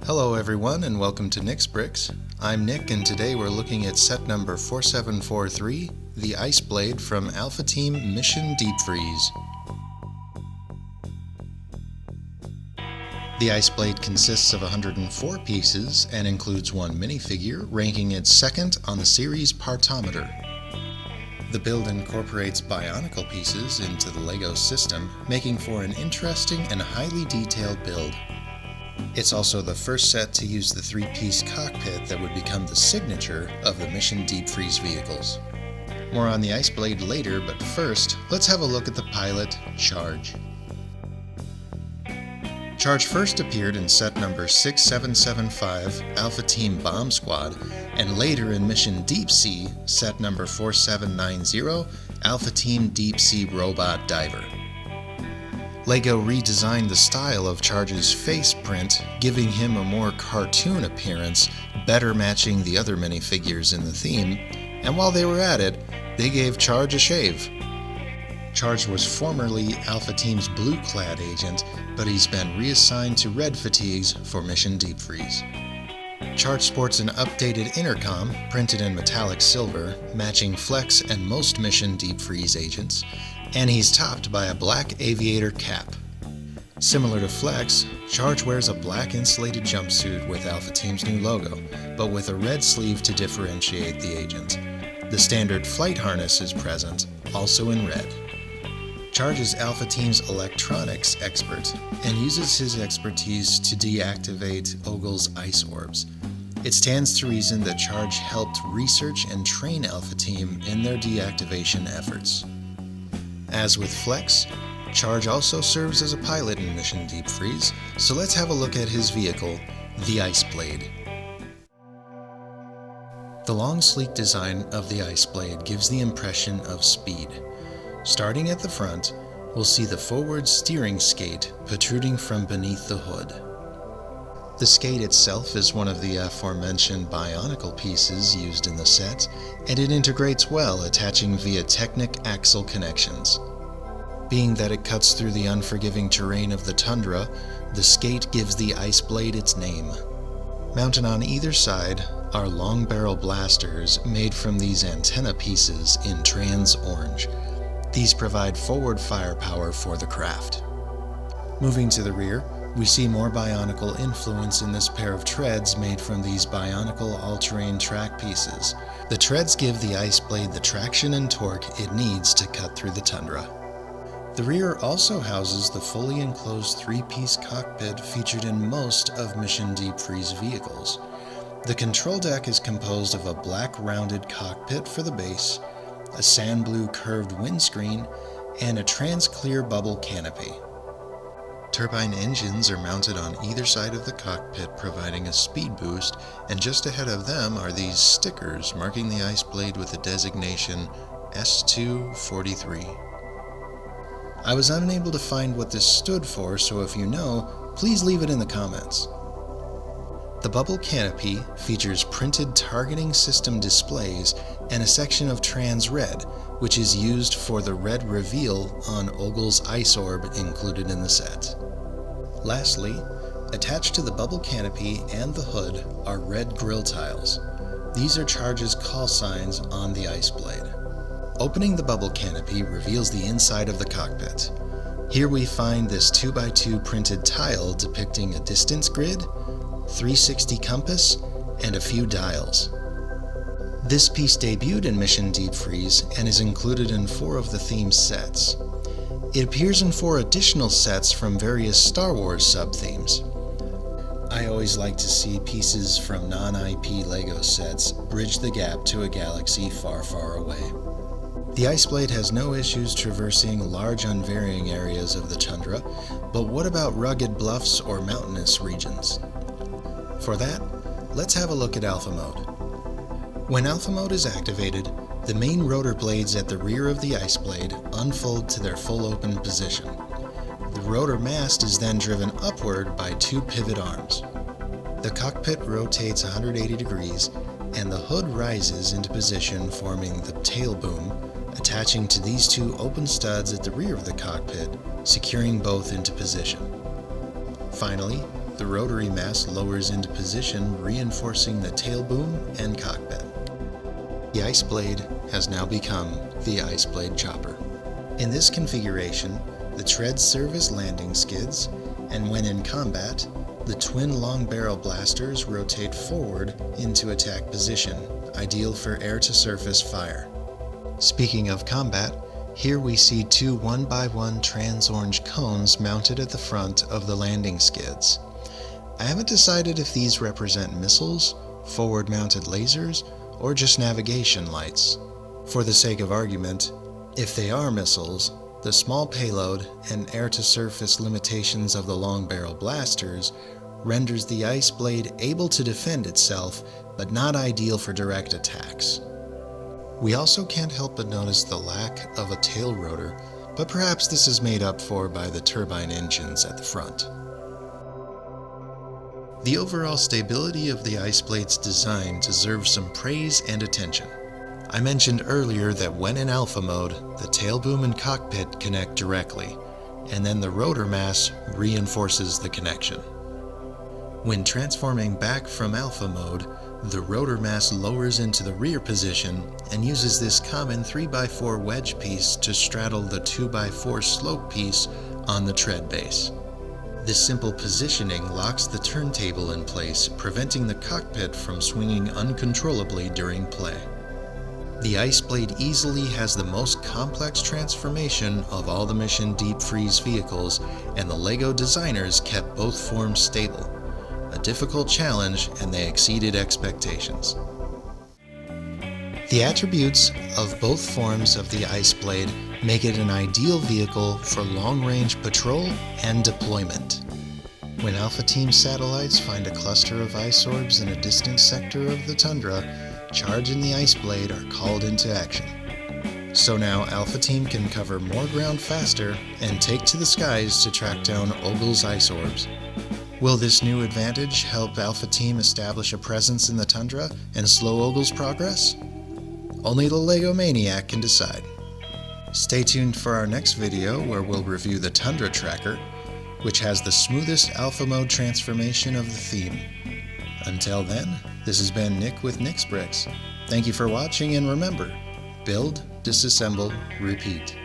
Hello everyone and welcome to Nick's Bricks. I'm Nick and today we're looking at set number 4743, the Ice Blade from Alpha Team Mission Deep Freeze. The Ice Blade consists of 104 pieces and includes one minifigure, ranking it second on the series partometer. The build incorporates Bionicle pieces into the LEGO system, making for an interesting and highly detailed build. It's also the first set to use the three-piece cockpit that would become the signature of the Mission Deep Freeze vehicles. More on the Ice Blade later, but first, let's have a look at the pilot, Charge. Charge first appeared in set number 6775, Alpha Team Bomb Squad, and later in Mission Deep Sea, set number 4790, Alpha Team Deep Sea Robot Diver. LEGO redesigned the style of Charge's face print, giving him a more cartoon appearance, better matching the other minifigures in the theme, and while they were at it, they gave Charge a shave. Charge was formerly Alpha Team's blue-clad agent, but he's been reassigned to red fatigues for Mission Deep Freeze. Charge sports an updated intercom, printed in metallic silver, matching Flex and most Mission Deep Freeze agents, and he's topped by a black aviator cap. Similar to Flex, Charge wears a black insulated jumpsuit with Alpha Team's new logo, but with a red sleeve to differentiate the agent. The standard flight harness is present, also in red. Charge is Alpha Team's electronics expert and uses his expertise to deactivate Ogle's ice orbs. It stands to reason that Charge helped research and train Alpha Team in their deactivation efforts. As with Flex, Charge also serves as a pilot in Mission Deep Freeze, so let's have a look at his vehicle, the Ice Blade. The long, sleek design of the Ice Blade gives the impression of speed. Starting at the front, we'll see the forward steering skate protruding from beneath the hood. The skate itself is one of the aforementioned Bionicle pieces used in the set, and it integrates well, attaching via Technic axle connections. Being that it cuts through the unforgiving terrain of the tundra, the skate gives the Ice Blade its name. Mounted on either side are long barrel blasters made from these antenna pieces in trans orange. These provide forward firepower for the craft. Moving to the rear, we see more Bionicle influence in this pair of treads made from these Bionicle all-terrain track pieces. The treads give the Ice Blade the traction and torque it needs to cut through the tundra. The rear also houses the fully enclosed three-piece cockpit featured in most of Mission Deep Freeze vehicles. The control deck is composed of a black rounded cockpit for the base, a sand blue curved windscreen, and a trans-clear bubble canopy. Turbine engines are mounted on either side of the cockpit, providing a speed boost, and just ahead of them are these stickers marking the Ice Blade with the designation S243. I was unable to find what this stood for, so if you know, please leave it in the comments. The bubble canopy features printed targeting system displays and a section of trans red, which is used for the red reveal on Ogle's ice orb included in the set. Lastly, attached to the bubble canopy and the hood are red grille tiles. These are Charge's call signs on the Ice Blade. Opening the bubble canopy reveals the inside of the cockpit. Here we find this 2x2 printed tile depicting a distance grid, 360 compass, and a few dials. This piece debuted in Mission Deep Freeze and is included in 4 of the theme sets. It appears in 4 additional sets from various Star Wars sub-themes. I always like to see pieces from non-IP LEGO sets bridge the gap to a galaxy far, far away. The Ice Blade has no issues traversing large unvarying areas of the tundra, but what about rugged bluffs or mountainous regions? For that, let's have a look at Alpha Mode. When Alpha Mode is activated, the main rotor blades at the rear of the Ice Blade unfold to their full open position. The rotor mast is then driven upward by 2 pivot arms. The cockpit rotates 180 degrees, and the hood rises into position, forming the tail boom, attaching to these 2 open studs at the rear of the cockpit, securing both into position. Finally, the rotary mast lowers into position, reinforcing the tail boom and cockpit. The Ice Blade has now become the Ice Blade Chopper. In this configuration, the treads serve as landing skids, and when in combat, the twin long barrel blasters rotate forward into attack position, ideal for air-to-surface fire. Speaking of combat, here we see two 1x1 trans-orange cones mounted at the front of the landing skids. I haven't decided if these represent missiles, forward-mounted lasers, or just navigation lights. For the sake of argument, if they are missiles, the small payload and air-to-surface limitations of the long barrel blasters renders the Ice Blade able to defend itself, but not ideal for direct attacks. We also can't help but notice the lack of a tail rotor, but perhaps this is made up for by the turbine engines at the front. The overall stability of the Ice Blade's design deserves some praise and attention. I mentioned earlier that when in alpha mode, the tail boom and cockpit connect directly, and then the rotor mass reinforces the connection. When transforming back from alpha mode, the rotor mass lowers into the rear position and uses this common 3x4 wedge piece to straddle the 2x4 slope piece on the tread base. This simple positioning locks the turntable in place, preventing the cockpit from swinging uncontrollably during play. The Ice Blade easily has the most complex transformation of all the Mission Deep Freeze vehicles, and the LEGO designers kept both forms stable. A difficult challenge, and they exceeded expectations. The attributes of both forms of the Ice Blade make it an ideal vehicle for long-range patrol and deployment. When Alpha Team satellites find a cluster of ice orbs in a distant sector of the tundra, Charge and the Ice Blade are called into action. So now Alpha Team can cover more ground faster and take to the skies to track down Ogle's ice orbs. Will this new advantage help Alpha Team establish a presence in the tundra and slow Ogle's progress? Only the LEGO Maniac can decide. Stay tuned for our next video where we'll review the Tundra Tracker, which has the smoothest alpha mode transformation of the theme. Until then, this has been Nick with Nick's Bricks. Thank you for watching, and remember, build, disassemble, repeat.